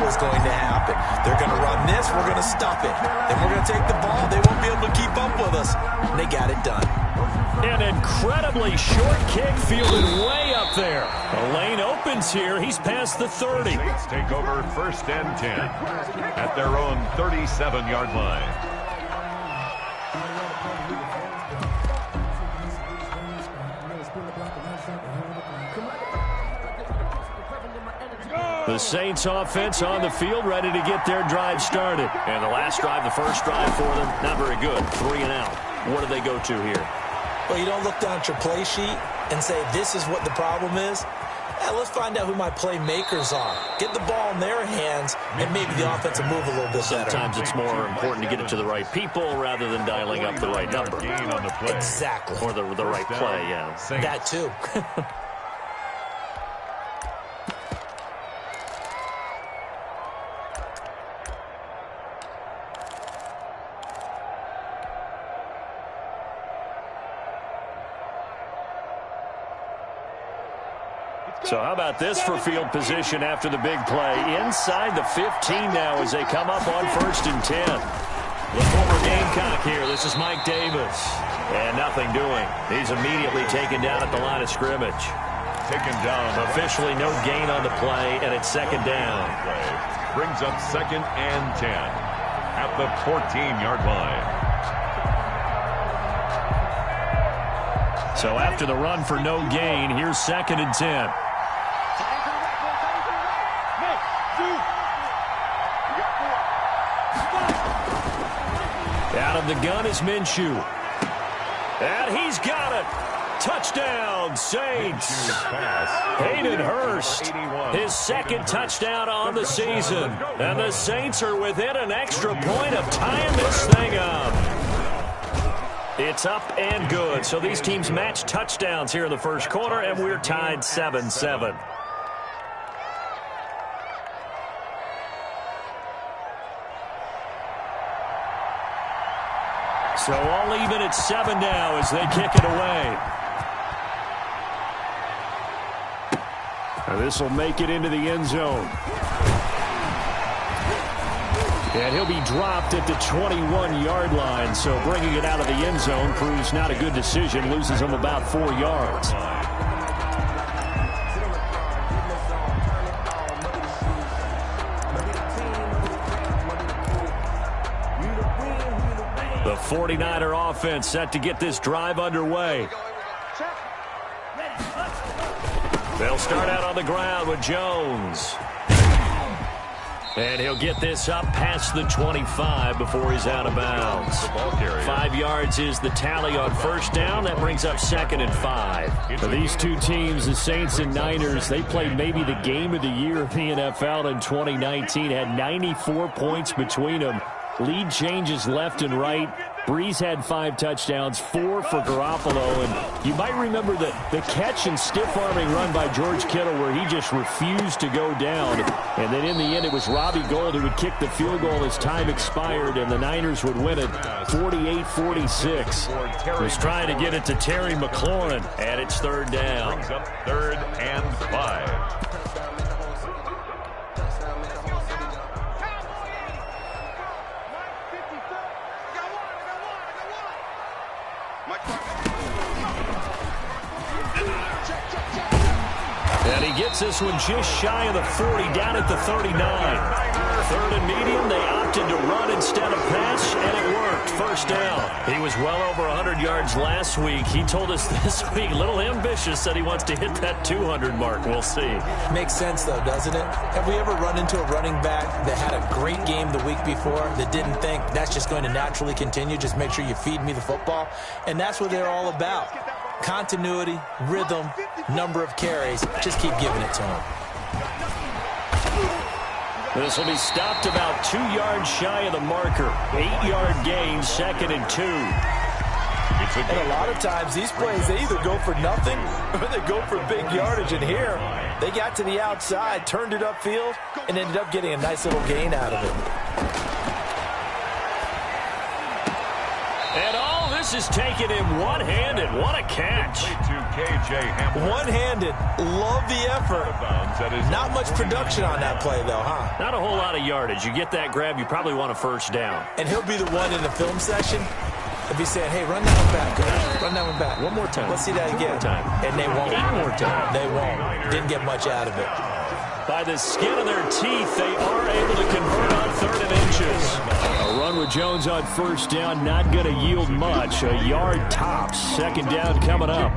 was going to happen. They're going to run this, we're going to stuff it. Then we're going to take the ball, they won't be able to keep up with us. And they got it done. An incredibly short kick fielded way up there. The lane opens here. He's past the 30. Saints take over 1st and 10 at their own 37-yard line. The Saints offense on the field, ready to get their drive started. And the last drive, the first drive for them, not very good. 3 and out. What do they go to here? Well, you don't look down at your play sheet and say, this is what the problem is. Let's find out who my playmakers are. Get the ball in their hands, and maybe the offense will move a little bit better. Sometimes it's more important to get it to the right people rather than dialing up the right number. Exactly. Or the right play, yeah. That too. So how about this for field position after the big play? Inside the 15 now as they come up on 1st and 10. The former Gamecock here. This is Mike Davis. And nothing doing. He's immediately taken down at the line of scrimmage. Taken down. Officially no gain on the play, and it's 2nd down. Brings up 2nd and 10 at the 14-yard line. So after the run for no gain, here's 2nd and 10. Out of the gun is Minshew. And he's got it. Touchdown, Saints. Hayden Hurst, his 2nd touchdown on the season. And the Saints are within an extra point of tying this thing up. It's up and good. So these teams match touchdowns here in the first quarter, and we're tied 7-7. So all even at 7 now as they kick it away. And this will make it into the end zone. And he'll be dropped at the 21-yard line. So bringing it out of the end zone proves not a good decision. Loses him about 4 yards. The 49er offense set to get this drive underway. They'll start out on the ground with Jones. And he'll get this up past the 25 before he's out of bounds. 5 yards is the tally on 1st down. That brings up 2nd and 5. For these two teams, the Saints and Niners, they played maybe the game of the year of the NFL in 2019. Had 94 points between them. Lead changes left and right. Breeze had 5 touchdowns, 4 for Garoppolo. And you might remember the catch and stiff-arming run by George Kittle where he just refused to go down. And then in the end, it was Robbie Gould who would kick the field goal as time expired, and the Niners would win it 48-46. Was trying to get it to Terry McLaurin, and it's 3rd down. Brings up 3rd and 5. And he gets this one just shy of the 40, down at the 39. 3rd and medium, they opted to run instead of pass, and it worked. 1st down. He was well over 100 yards last week. He told us this week, a little ambitious, said he wants to hit that 200 mark. We'll see. Makes sense, though, doesn't it? Have we ever run into a running back that had a great game the week before that didn't think that's just going to naturally continue? Just make sure you feed me the football. And that's what they're all about. Continuity, rhythm, number of carries. Just keep giving it to him. This will be stopped about 2 yards shy of the marker. 8-yard gain, 2nd and 2. And a lot of times these plays, they either go for nothing or they go for big yardage. And here, they got to the outside, turned it upfield, and ended up getting a nice little gain out of it. And all this This is taken in one-handed. What a catch. One-handed. Love the effort. Not much production on that play, though, huh? Not a whole lot of yardage. You get that grab, you probably want a first down. And he'll be the one in the film session. He'll be saying, hey, run that one back, coach. Run that one back. One more time. Let's see that again. One more time. And they won't. 8 more times. They won't. Didn't get much out of it. By the skin of their teeth, they are able to convert on 3rd and inches. A run with Jones on first down, not going to yield much. A yard tops. 2nd down coming up.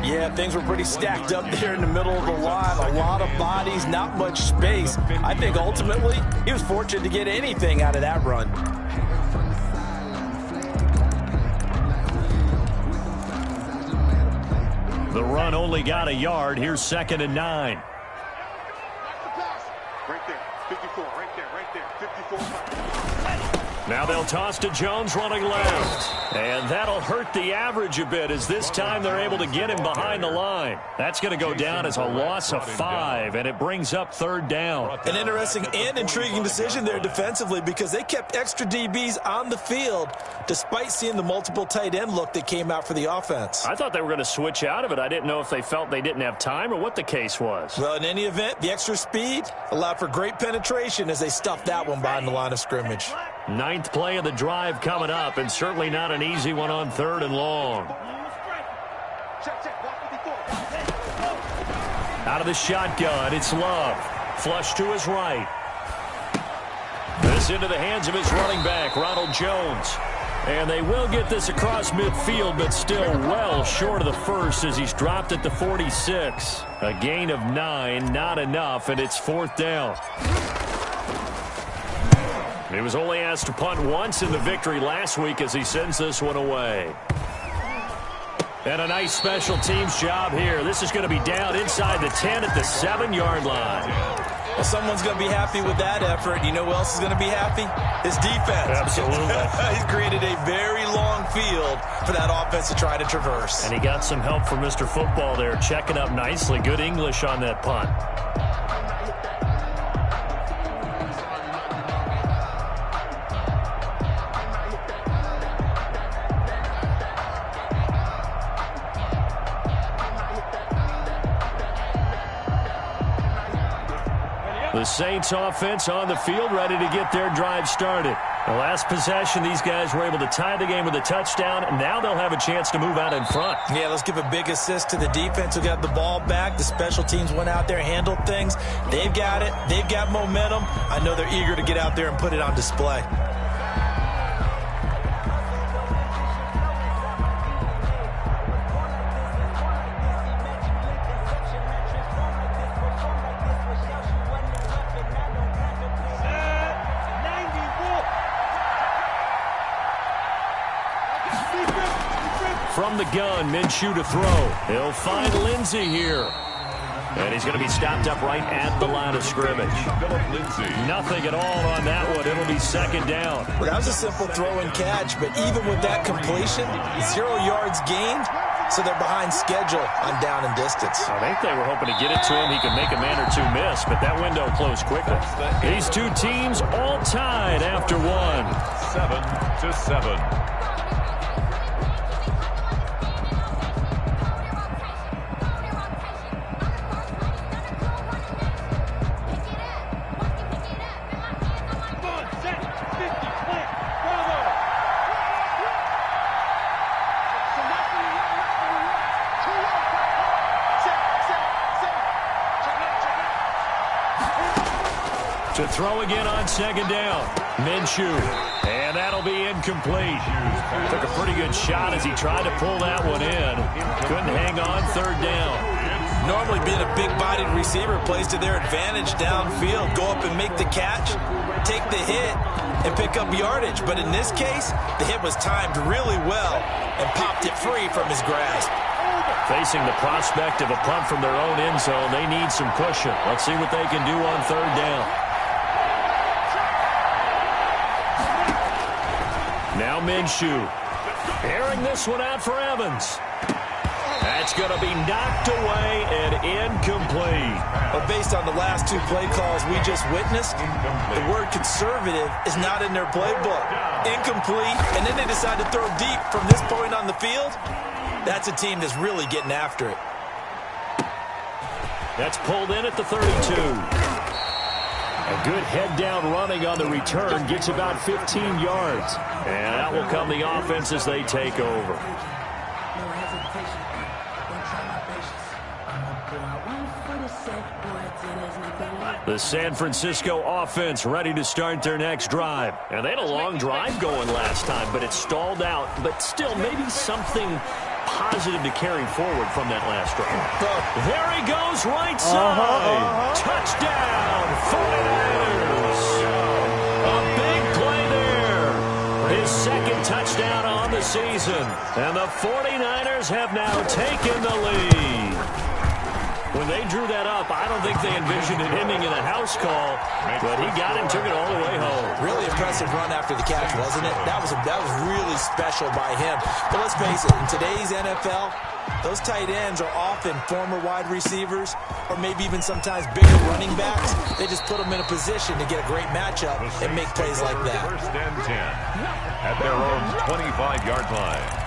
Yeah, things were pretty stacked up there in the middle of the line. A lot of bodies, not much space. I think ultimately he was fortunate to get anything out of that run. The run only got a yard. Here's 2nd and 9. Right there, 54, right there, 54. Now they'll toss to Jones running left. And that'll hurt the average a bit as this time they're able to get him behind the line. That's going to go down as a loss of 5, and it brings up 3rd down. An interesting and intriguing decision there defensively because they kept extra DBs on the field despite seeing the multiple tight end look that came out for the offense. I thought they were going to switch out of it. I didn't know if they felt they didn't have time or what the case was. Well, in any event, the extra speed allowed for great penetration as they stuffed that one behind the line of scrimmage. 9th play of the drive coming up, and certainly not an easy one on 3rd and long. Out of the shotgun, it's Love. Flush to his right. This into the hands of his running back, Ronald Jones. And they will get this across midfield, but still well short of the first as he's dropped at the 46. A gain of 9, not enough, and it's 4th down. He was only asked to punt once in the victory last week as he sends this one away. And a nice special teams job here. This is going to be down inside the 10 at the 7-yard line. Well, someone's going to be happy with that effort. You know who else is going to be happy? His defense. Absolutely. He's created a very long field for that offense to try to traverse. And he got some help from Mr. Football there, checking up nicely. Good English on that punt. The Saints offense on the field, ready to get their drive started. The last possession, these guys were able to tie the game with a touchdown, and now they'll have a chance to move out in front. Yeah, let's give a big assist to the defense who got the ball back. The special teams went out there, handled things. They've got it. They've got momentum. I know they're eager to get out there and put it on display. From the gun, Minshew to throw. He'll find Lindsey here. And he's going to be stopped up right at the line of scrimmage. Nothing at all on that one. It'll be 2nd down. Well, that was a simple throw and catch, but even with that completion, 0 yards gained, so they're behind schedule on down and distance. I think they were hoping to get it to him. He could make a man or two miss, but that window closed quickly. These two teams all tied after one. 7-7. To throw again on 2nd down. Minshew. And that'll be incomplete. Took a pretty good shot as he tried to pull that one in. Couldn't hang on 3rd down. Normally being a big-bodied receiver plays to their advantage downfield. Go up and make the catch, take the hit, and pick up yardage. But in this case, the hit was timed really well and popped it free from his grasp. Facing the prospect of a punt from their own end zone, they need some cushion. Let's see what they can do on 3rd down. Now Minshew. Airing this one out for Evans. That That's going to be knocked away and incomplete. But based on the last two play calls we just witnessed, the word conservative is not in their playbook. Incomplete, and then they decide to throw deep from this point on the field. That's a team that's really getting after it. That's pulled in at the 32. A good head-down running on the return. Gets about 15 yards. And that will come the offense as they take over. The San Francisco offense ready to start their next drive. And they had a long drive going last time, but it stalled out. But still, maybe something positive to carry forward from that last drive. There he goes, right side. Touchdown, 49ers. A big play there. His second touchdown on the season. And the 49ers have now taken the lead. When they drew that up, I don't think they envisioned it ending in a house call, but he got it and took it all the way home. Really impressive run after the catch, wasn't it? That was really special by him. But let's face it, in today's NFL, those tight ends are often former wide receivers or maybe even sometimes bigger running backs. They just put them in a position to get a great matchup and make plays like that. First and 10 at their own 25-yard line.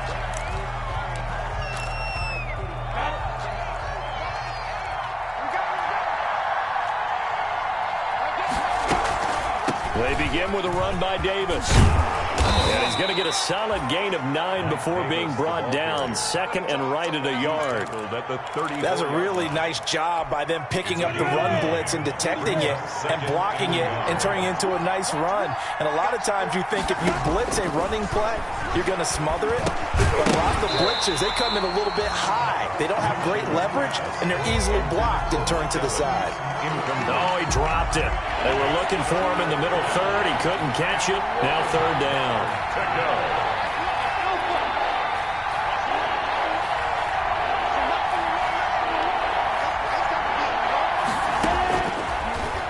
They begin with a run by Davis. And he's going to get a solid gain of 9 before being brought down. Second and right at a yard. That's a really nice job by them picking up the run blitz and detecting it and blocking it and turning it into a nice run. And a lot of times you think if you blitz a running play, you're going to smother it. But a lot of the blitzers, they come in a little bit high. They don't have great leverage, and they're easily blocked and turned to the side. Oh, he dropped it. They were looking for him in the middle third. He couldn't catch it. Now third down.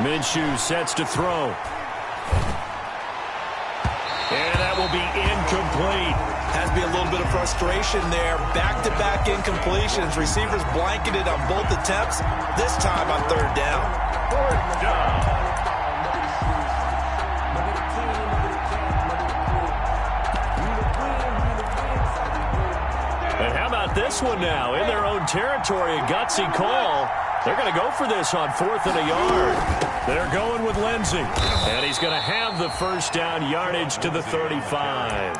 Minshew sets to throw. And that will be incomplete. Has to be a little bit of frustration there. Back-to-back incompletions. Receivers blanketed on both attempts. This time on third down. Fourth down. And how about this one now? In their own territory, a gutsy call. They're going to go for this on 4th and a yard. They're going with Lindsey. And he's going to have the first down, yardage to the 35.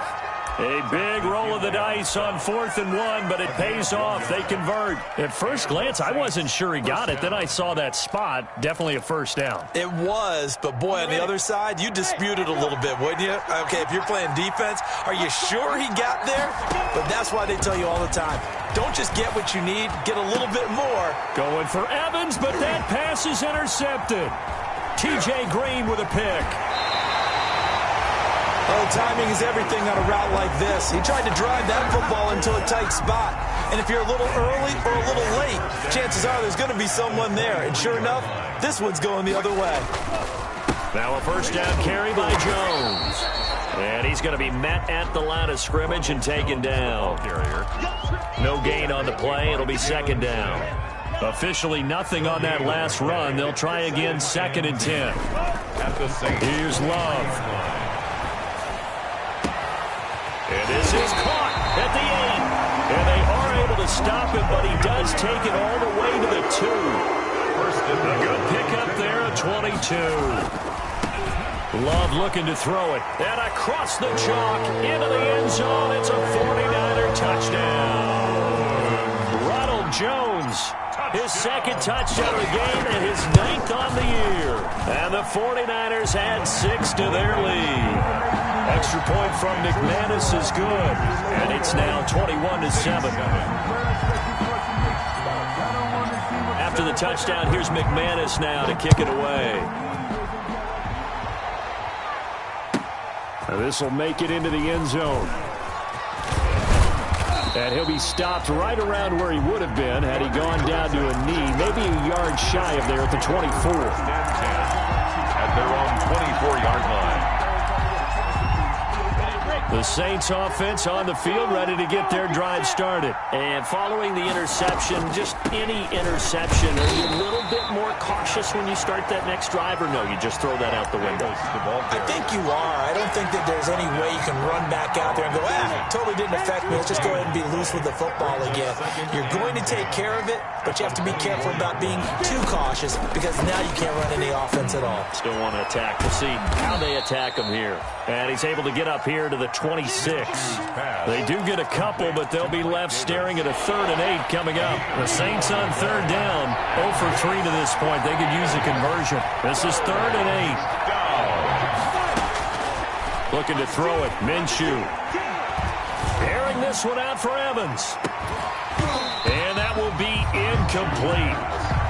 A big roll of the dice on 4th and 1, but it pays off. They convert. At first glance, I wasn't sure he got it. Then I saw that spot. Definitely a first down. It was, but boy, on the other side, you dispute it a little bit, wouldn't you? Okay, if you're playing defense, are you sure he got there? But that's why they tell you all the time, don't just get what you need, get a little bit more. Going for Evans, but that pass is intercepted. T.J. Green with a pick. Oh, timing is everything on a route like this. He tried to drive that football into a tight spot. And if you're a little early or a little late, chances are there's going to be someone there. And sure enough, this one's going the other way. Now a first down carry by Jones. And he's going to be met at the line of scrimmage and taken down. No gain on the play. It'll be second down. Officially nothing on that last run. They'll try again, 2nd and 10. Here's Love. And this is caught at the 8. And they are able to stop him, but he does take it all the way to the 2. A good pickup there at 22. Love looking to throw it. And across the chalk into the end zone. It's a 49er touchdown. Ronald Jones, his second touchdown of the game and his 9th on the year. And the 49ers add 6 to their lead. Extra point from McManus is good. And it's now 21-7. After the touchdown, here's McManus now to kick it away. Now this will make it into the end zone. And he'll be stopped right around where he would have been had he gone down to a knee, maybe a yard shy of there at the 24. At their own 24-yard line. The Saints offense on the field, ready to get their drive started. And following the interception, just any interception, are you a little bit more cautious when you start that next drive, or no, you just throw that out the window? I think you are. I don't think that there's any way you can run back out there and go, totally didn't affect me. Let's just go ahead and be loose with the football again. You're going to take care of it, but you have to be careful about being too cautious because now you can't run any offense at all. Still want to attack. We'll see how they attack him here. And he's able to get up here to the 26. They do get a couple, but they'll be left staring at a 3rd and 8 coming up. The Saints on 3rd down, 0 for 3 to this point. They could use a conversion. This is 3rd and 8. Looking to throw it. Minshew. Airing this one out for Evans. And that will be incomplete.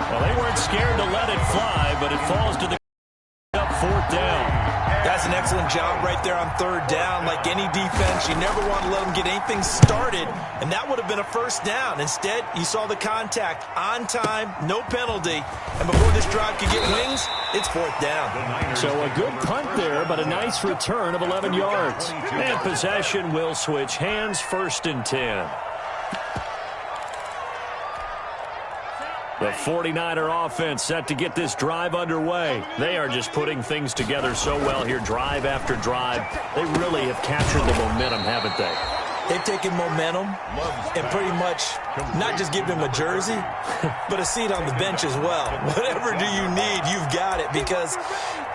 Well, they weren't scared to let it fly, but it falls to the 4th down. That's an excellent job right there on 3rd down. Like any defense, you never want to let them get anything started, and that would have been a 1st down. Instead, you saw the contact on time, no penalty, and before this drive could get wings, it's 4th down. So a good punt there, but a nice return of 11 yards. And possession will switch hands, 1st and 10. The 49er offense set to get this drive underway. They are just putting things together so well here, drive after drive. They really have captured the momentum, haven't they? They've taken momentum and pretty much not just given him a jersey, but a seat on the bench as well. Whatever do you need, you've got it, because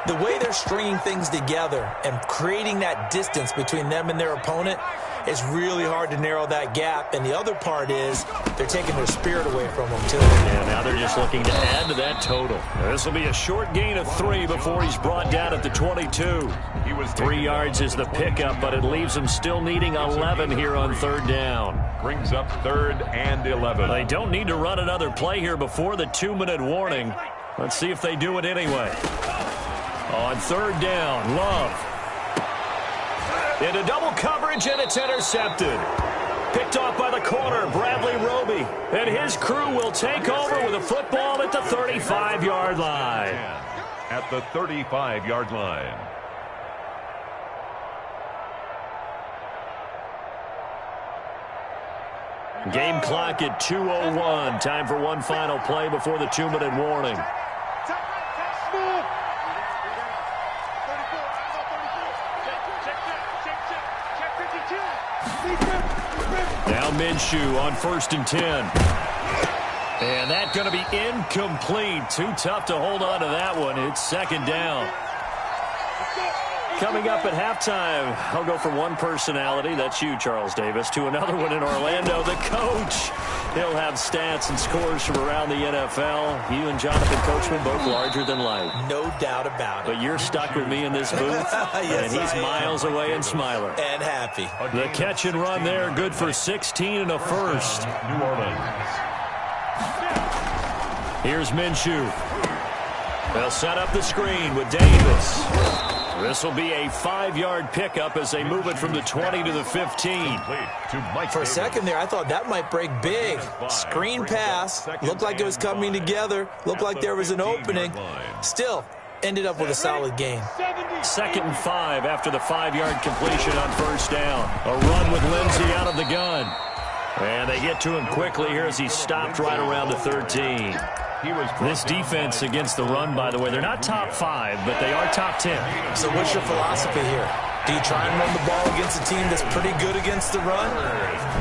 the way they're stringing things together and creating that distance between them and their opponent, it's really hard to narrow that gap. And the other part is they're taking their spirit away from them, too. Yeah, now they're just looking to add to that total. This will be a short gain of 3 before he's brought down at the 22. 3 yards is the pickup, but it leaves him still needing 11 here on 3rd down. Brings up 3rd and 11. They don't need to run another play here before the 2-minute warning. Let's see if they do it anyway. On 3rd down, Love. Into double coverage, and it's intercepted. Picked off by the corner, Bradley Roby. And his crew will take over with a football at the 35-yard line. At the 35-yard line. Game clock at 2:01. Time for one final play before the 2-minute warning. Now Minshew on 1st and 10. And that's going to be incomplete. Too tough to hold on to that one. It's 2nd down. Coming up at halftime, I'll go from one personality, that's you, Charles Davis, to another one in Orlando, the coach. He'll have stats and scores from around the NFL. You and Jonathan Coachman both larger than life. No doubt about it. But you're stuck with me in this booth, yes, and he's miles away and smiling. And happy. The catch and run there, good for 16 and a first. New Orleans. Here's Minshew. They'll set up the screen with Davis. This will be a 5-yard pickup as they move it from the 20 to the 15. For a second there, I thought that might break big. Screen pass. Looked like it was coming together. Looked like there was an opening. Still, ended up with a solid gain. 2nd and 5 after the 5-yard completion on 1st down. A run with Lindsey out of the gun. And they get to him quickly here as he stopped right around the 13. This defense against the run, by the way, they're not top 5, but they are top 10. So what's your philosophy here? Do you try and run the ball against a team that's pretty good against the run?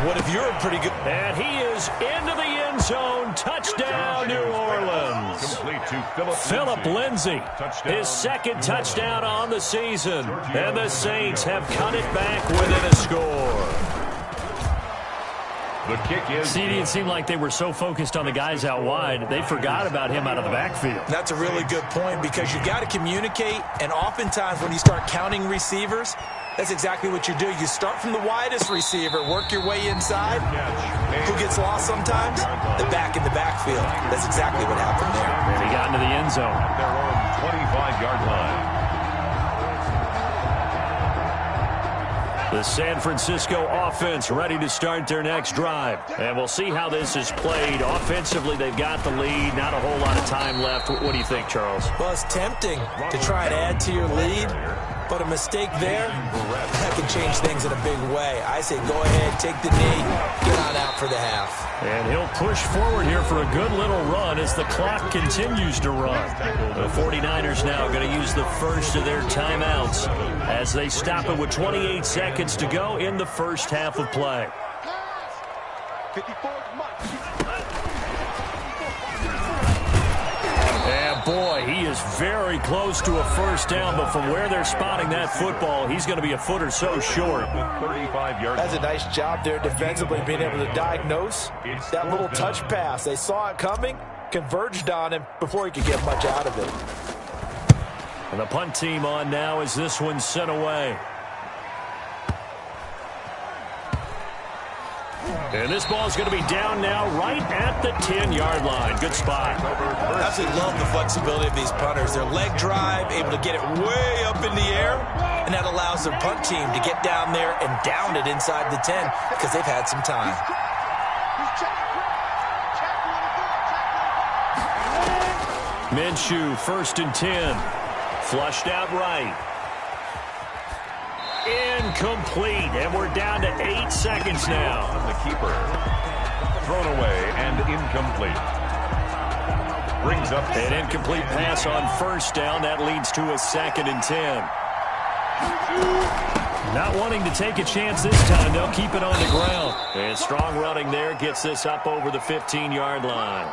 What if you're pretty good? And he is into the end zone. Touchdown, New Orleans. Philip Lindsay, his 2nd touchdown on the season. And the Saints have cut it back within a score. The kick is. See, it seemed like they were so focused on the guys out wide, they forgot about him out of the backfield. That's a really good point, because you got to communicate, and oftentimes when you start counting receivers, that's exactly what you do. You start from the widest receiver, work your way inside. Who gets lost sometimes? The back in the backfield. That's exactly what happened there. And he got into the end zone. At their own 25-yard line. The San Francisco offense ready to start their next drive. And we'll see how this is played. Offensively, they've got the lead. Not a whole lot of time left. What do you think, Charles? Well, it's tempting to try and add to your lead. But a mistake there, that can change things in a big way. I say go ahead, take the knee, get on out for the half. And he'll push forward here for a good little run as the clock continues to run. The 49ers now going to use the first of their timeouts as they stop it with 28 seconds to go in the first half of play. 54 much. And boy, he is very close to a first down, but from where they're spotting that football, he's going to be a foot or so short. 35 yards. That's a nice job there defensively, being able to diagnose that little touch pass. They saw it coming, converged on him before he could get much out of it. And the punt team on now as this one's sent away. And this ball is going to be down now right at the 10-yard line. Good spot. I absolutely love the flexibility of these punters. Their leg drive, able to get it way up in the air, and that allows their punt team to get down there and down it inside the 10 because they've had some time. Minshew, 1st and 10. Flushed out right. Incomplete, and we're down to 8 seconds now. The keeper. Thrown away and incomplete. Brings up an incomplete pass on first down. That leads to a 2nd and 10. Not wanting to take a chance this time. They'll keep it on the ground. And strong running there gets this up over the 15-yard line.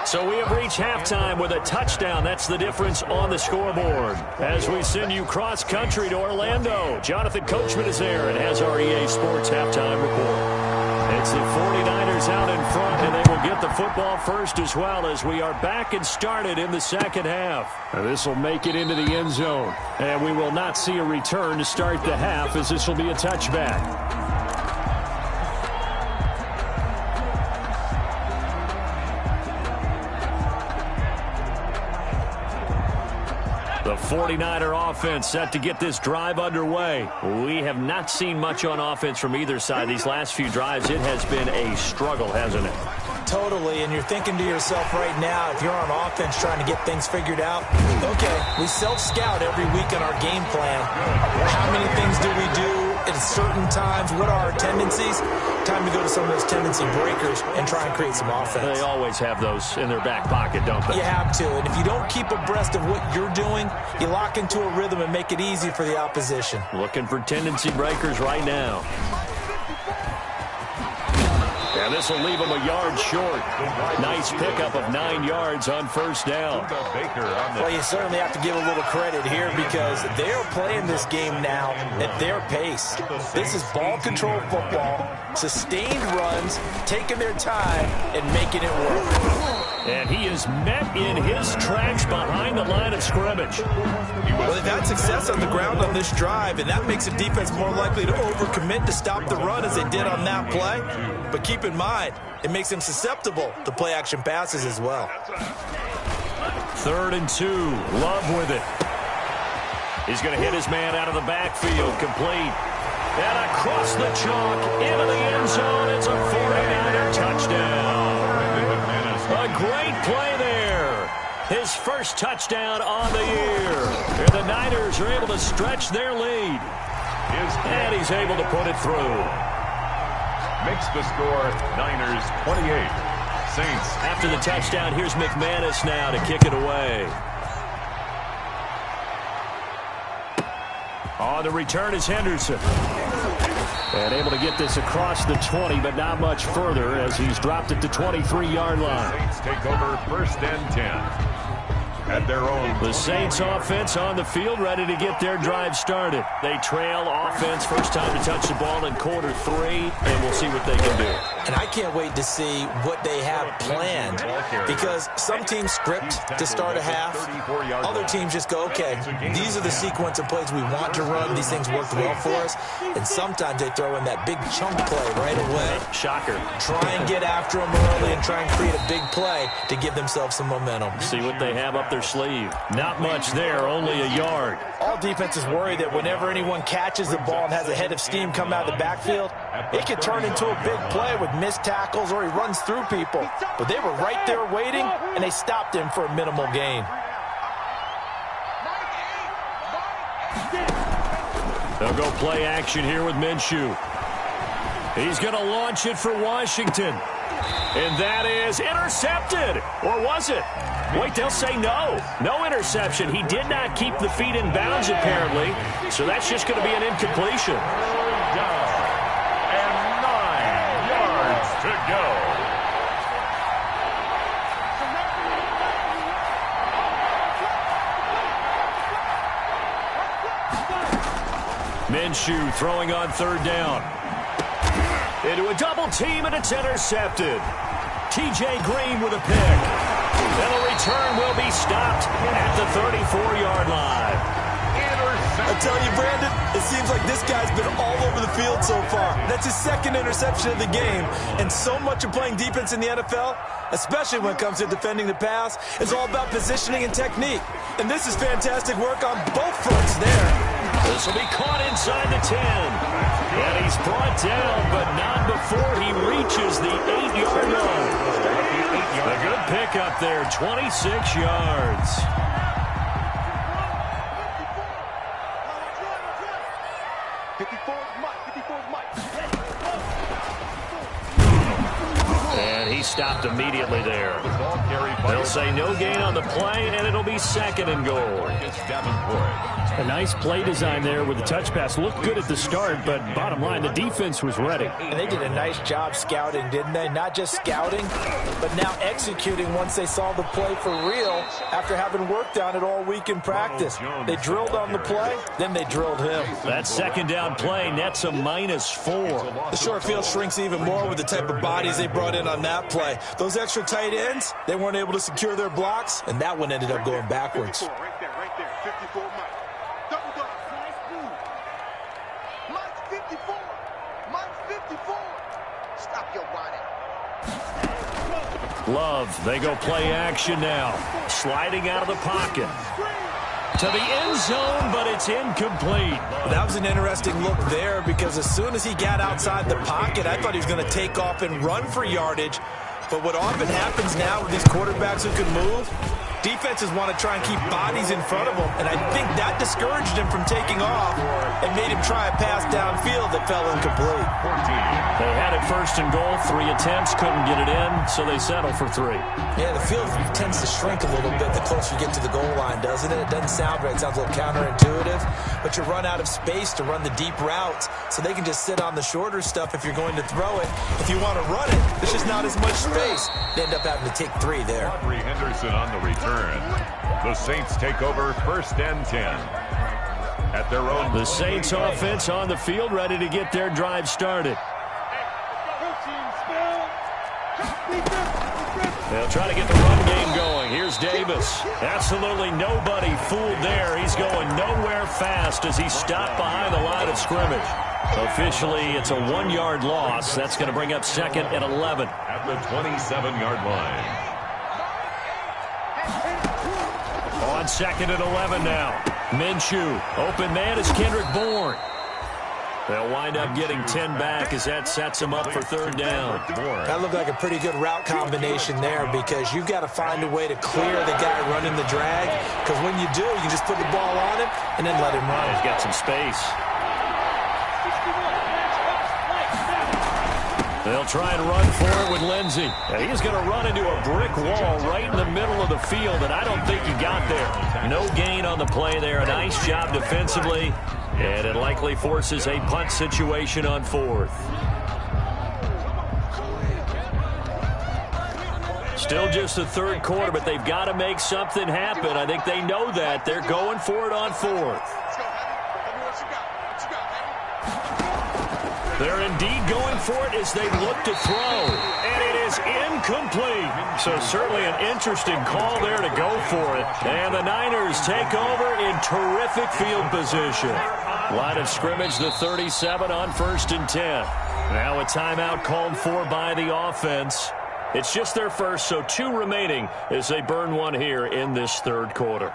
So we have reached halftime with a touchdown. That's the difference on the scoreboard. As we send you cross-country to Orlando, Jonathan Coachman is there and has our EA Sports halftime report. It's the 49ers out in front, and they will get the football first as well as we are back and started in the second half. And this will make it into the end zone. And we will not see a return to start the half as this will be a touchback. The 49er offense set to get this drive underway. We have not seen much on offense from either side. These last few drives, it has been a struggle, hasn't it? Totally, and you're thinking to yourself right now, if you're on offense trying to get things figured out, okay, we self-scout every week on our game plan. How many things do we do at certain times? What are our tendencies? Time to go to some of those tendency breakers and try and create some offense. They always have those in their back pocket, don't they? You have to, and if you don't keep abreast of what you're doing, you lock into a rhythm and make it easy for the opposition. Looking for tendency breakers right now. And this will leave them a yard short. Nice pickup of 9 yards on first down. Well, you certainly have to give a little credit here because they're playing this game now at their pace. This is ball control football, sustained runs, taking their time and making it work. And he is met in his tracks behind the line of scrimmage. Well, they've had success on the ground on this drive, and that makes the defense more likely to overcommit to stop the run as they did on that play. But keep in mind, it makes them susceptible to play-action passes as well. 3rd and 2. Love with it. He's going to hit his man out of the backfield. Complete. And across the chalk into the end zone. It's a 49er touchdown. A great play there. His first touchdown on the year. And the Niners are able to stretch their lead. And he's able to put it through. Makes the score Niners 28. Saints. After the touchdown, here's McManus now to kick it away. On the return is Henderson. And able to get this across the 20, but not much further as he's dropped it to 23-yard line. Saints take over 1st and 10. At their own. The Saints offense on the field ready to get their drive started. They trail offense first time to touch the ball in quarter 3, and we'll see what they can do. And I can't wait to see what they have planned because some teams script to start a half. Other teams just go, okay, these are the sequence of plays we want to run. These things worked well for us. And sometimes they throw in that big chunk play right away. Shocker. Try and get after them early and try and create a big play to give themselves some momentum. See what they have up their sleeve. Not much there, only a yard. All defenses worry that whenever anyone catches the ball and has a head of steam come out of the backfield, it could turn into a big play with missed tackles or he runs through people. But they were right there waiting, and they stopped him for a minimal gain. They'll go play action here with Minshew. He's going to launch it for Washington. And that is intercepted. Or was it? Wait, they'll say no. No interception. He did not keep the feet in bounds, apparently. So that's just going to be an incompletion. Down. And 9 yards to go. Minshew throwing on third down. Into a double team, and it's intercepted. T.J. Green with a pick. And the return will be stopped at the 34-yard line. I tell you, Brandon, it seems like this guy's been all over the field so far. That's his second interception of the game. And so much of playing defense in the NFL, especially when it comes to defending the pass, is all about positioning and technique. And this is fantastic work on both fronts there. This will be caught inside the 10. And he's brought down, but not before he reaches the 8-yard line. A good pickup there, 26 yards. And he stopped immediately there. They'll say no gain on the play, and it'll be second and goal. A nice play design there with the touch pass. Looked good at the start, but bottom line, the defense was ready. And they did a nice job scouting, didn't they? Not just scouting, but now executing once they saw the play for real after having worked on it all week in practice. They drilled on the play, then they drilled him. That second down play nets a -4. The short field shrinks even more with the type of bodies they brought in on that play. Those extra tight ends, they weren't able to secure their blocks, and that one ended up going backwards. Right there, 54 Mike. Double dog. Mike's 54. Mike's 54. Stop your running. Love, they go play action now. Sliding out of the pocket. To the end zone, but it's incomplete. That was an interesting look there because as soon as he got outside the pocket, I thought he was going to take off and run for yardage. But what often happens now with these quarterbacks who can move, defenses want to try and keep bodies in front of them, and I think that discouraged him from taking off and made him try a pass downfield that fell incomplete. They had it first and goal, 3 attempts, couldn't get it in, so they settle for 3. Yeah, the field tends to shrink a little bit the closer you get to the goal line, doesn't it? It doesn't sound right. It sounds a little counterintuitive, but you run out of space to run the deep routes, so they can just sit on the shorter stuff if you're going to throw it. If you want to run it, there's just not as much space. They end up having to take 3 there. Audrey Henderson on the return. The Saints take over first and 10. At their own. The Saints offense on the field, ready to get their drive started. They'll try to get the run game going. Here's Davis. Absolutely nobody fooled there. He's going nowhere fast as he stopped behind the line of scrimmage. Officially, it's a 1-yard loss. That's going to bring up second and 11. At the 27-yard line. On second and 11 now. Minshew. Open man is Kendrick Bourne. They'll wind up getting 10 back as that sets them up for third down. That looked like a pretty good route combination there because you've got to find a way to clear the guy running the drag, because when you do, you just put the ball on him and then let him run. He's got some space. They'll try and run for it with Lindsey. And he's going to run into a brick wall right in the middle of the field, and I don't think he got there. No gain on the play there. A nice job defensively, and it likely forces a punt situation on 4th. Still just the third quarter, but they've got to make something happen. I think they know that. They're going for it on 4th. They're indeed going for it as they look to throw. And it is incomplete. So certainly an interesting call there to go for it. And the Niners take over in terrific field position. Line of scrimmage, the 37 on first and 10. Now a timeout called for by the offense. It's just their first, so 2 remaining as they burn one here in this third quarter.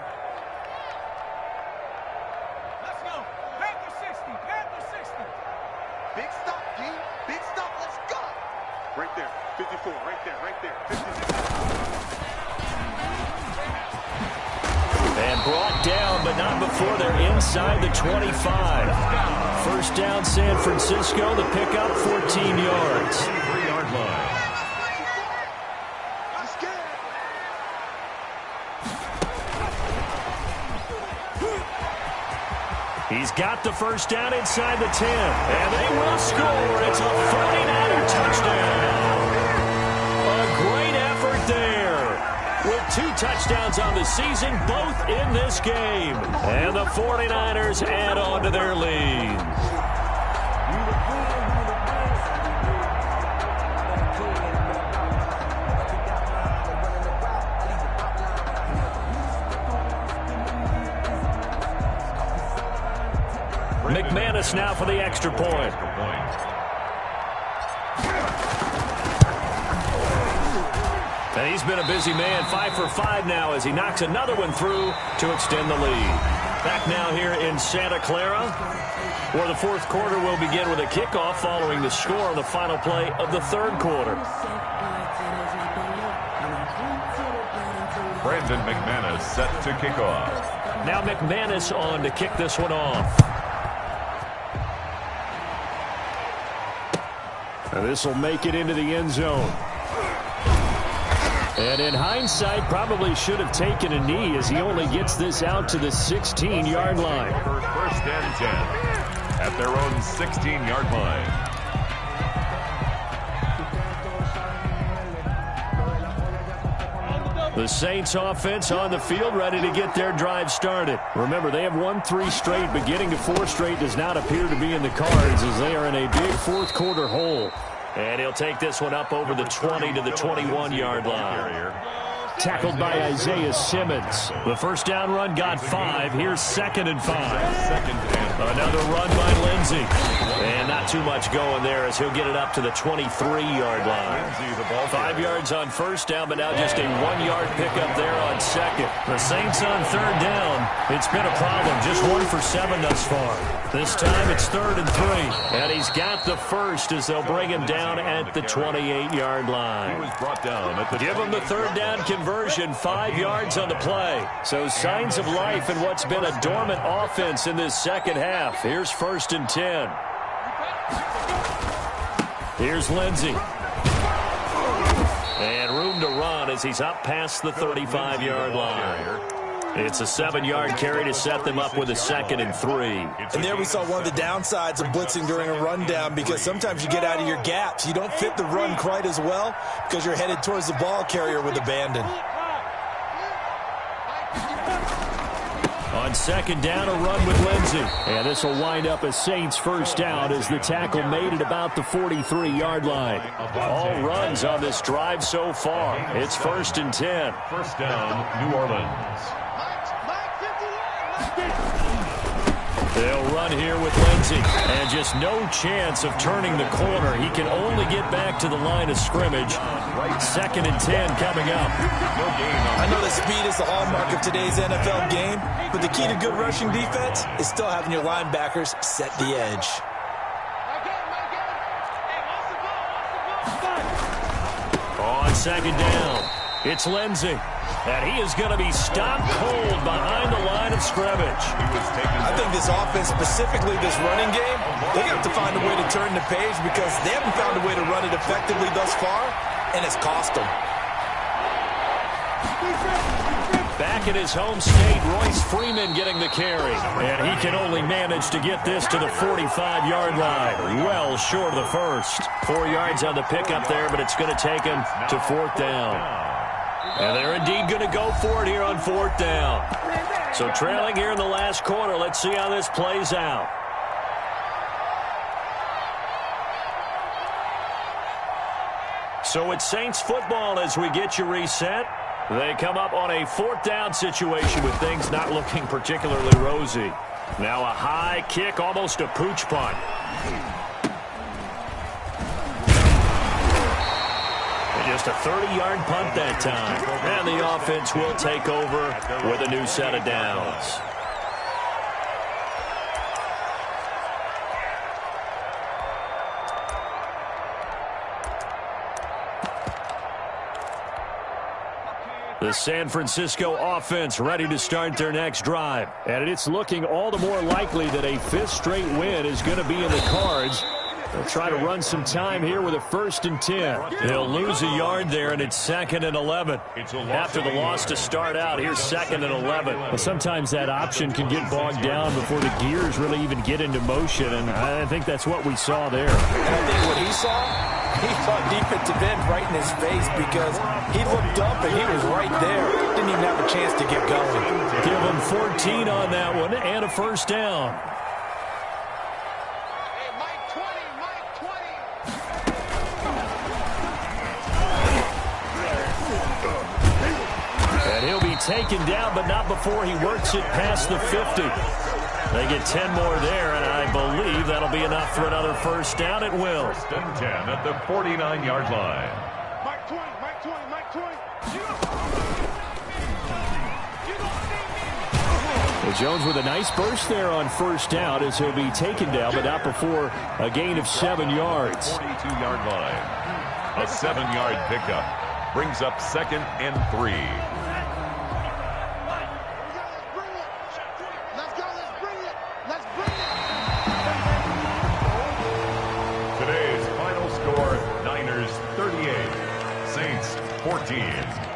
before they're inside the 25. First down, San Francisco. The pickup, 14 yards. 3-yard line. He's got the first down inside the 10. And they will score. It's a 49er touchdown. A great effort there. With 2 touchdowns on the season, both in this game. And the 49ers add on to their lead. McManus now for the extra point. And he's been a busy man, 5 for 5 now as he knocks another one through to extend the lead. Back now here in Santa Clara, where the fourth quarter will begin with a kickoff following the score on the final play of the third quarter. Brandon McManus set to kick off. Now McManus on to kick this one off. And this will make it into the end zone. And in hindsight, probably should have taken a knee as he only gets this out to the 16-yard line. First and 10 at their own 16-yard line. The Saints offense on the field, ready to get their drive started. Remember, they have won 3 straight, but getting to 4 straight does not appear to be in the cards as they are in a big fourth quarter hole. And he'll take this one up over the 20 to the 21-yard line. Tackled by Isaiah Simmons. The first down run got 5. Here's 2nd and 5. Another run by Lindsey. And not too much going there as he'll get it up to the 23-yard line. 5 yards on first down, but now just a 1-yard pickup there on second. The Saints on third down. It's been a problem. Just 1 for 7 thus far. This time it's 3rd and 3. And he's got the first as they'll bring him down at the 28-yard line. He was brought down at the Give him the third down conversion, 5 yards on the play. So signs of life in what's been a dormant offense in this second half. Here's 1st and 10. Here's Lindsey. And room to run as he's up past the 35-yard line. It's a 7-yard carry to set them up with a 2nd and 3. And there we saw one of the downsides of blitzing during a rundown because sometimes you get out of your gaps. You don't fit the run quite as well because you're headed towards the ball carrier with abandon. On 2nd down, a run with Lindsey. And this will wind up a Saints first down as the tackle made it about the 43-yard line. All runs on this drive so far. It's 1st and 10. First down, New Orleans. They'll run here with Lindsey. And just no chance of turning the corner. He can only get back to the line of scrimmage. 2nd and 10 coming up. I know that speed is the hallmark of today's NFL game, but the key to good rushing defense is still having your linebackers set the edge. On 2nd down, it's Lindsey. And he is going to be stopped cold behind the line of scrimmage. I think this offense, specifically this running game, they have to find a way to turn the page because they haven't found a way to run it effectively thus far, and it's cost them. Back in his home state, Royce Freeman getting the carry. And he can only manage to get this to the 45-yard line. Well short of the first. 4 yards on the pickup there, but it's going to take him to 4th down. And they're indeed going to go for it here on 4th down. So trailing here in the last quarter, let's see how this plays out. So it's Saints football as we get you reset. They come up on a 4th down situation with things not looking particularly rosy. Now a high kick, almost a pooch punt. Just a 30-yard punt that time. And the offense will take over with a new set of downs. The San Francisco offense ready to start their next drive. And it's looking all the more likely that a fifth straight win is going to be in the cards. They'll try to run some time here with a 1st and 10. They'll lose a yard there, and it's 2nd and 11. After the loss to start out, here's 2nd and 11. Well, sometimes that option can get bogged down before the gears really even get into motion, and I think that's what we saw there. I think what he saw defensive end right in his face because he looked up and he was right there. Didn't even have a chance to get going. Give him 14 on that one and a 1st down. And he'll be taken down, but not before he works it past the 50. They get 10 more there, and I believe that'll be enough for another 1st down. It will. 1st and 10 at the 49-yard line. Mike 20, Mike 20, Mike 20. Well, Jones with a nice burst there on 1st down as he'll be taken down, but not before a gain of 7 yards. 42-yard line. A 7-yard pickup brings up 2nd and 3. Today's final score, Niners 38, Saints 14.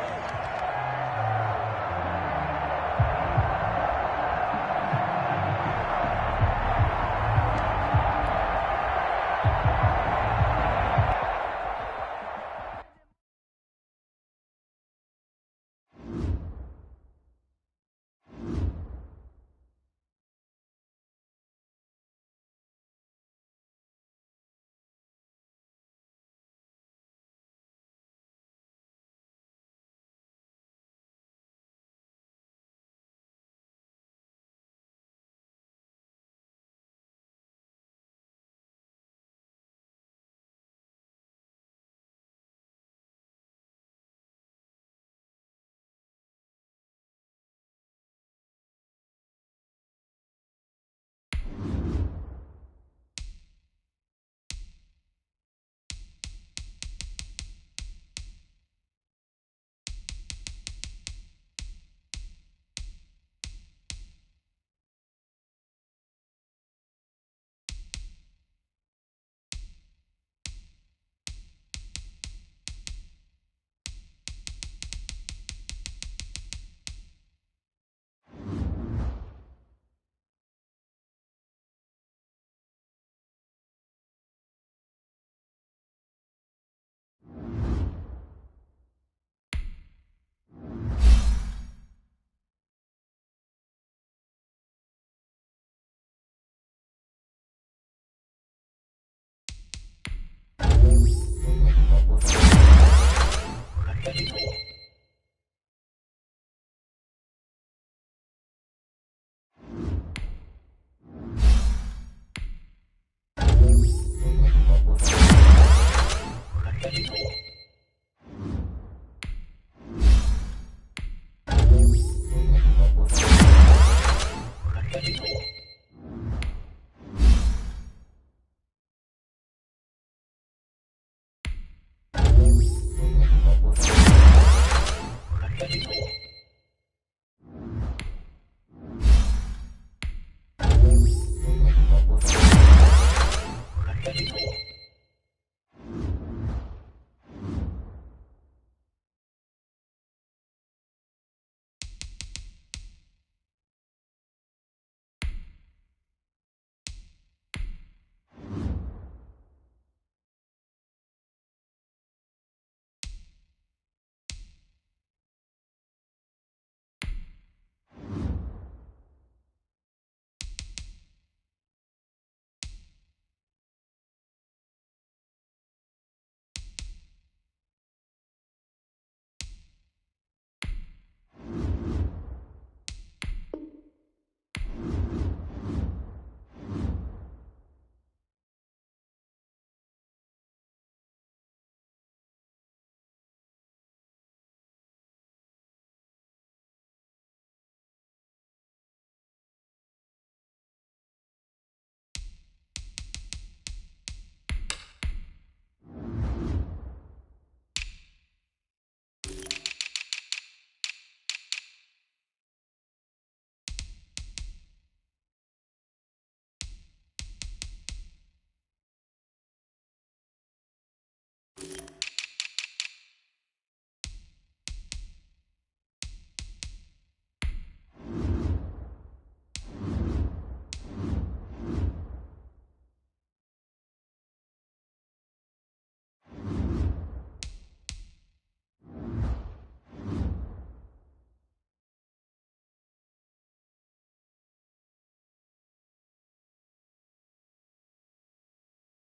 Thank you.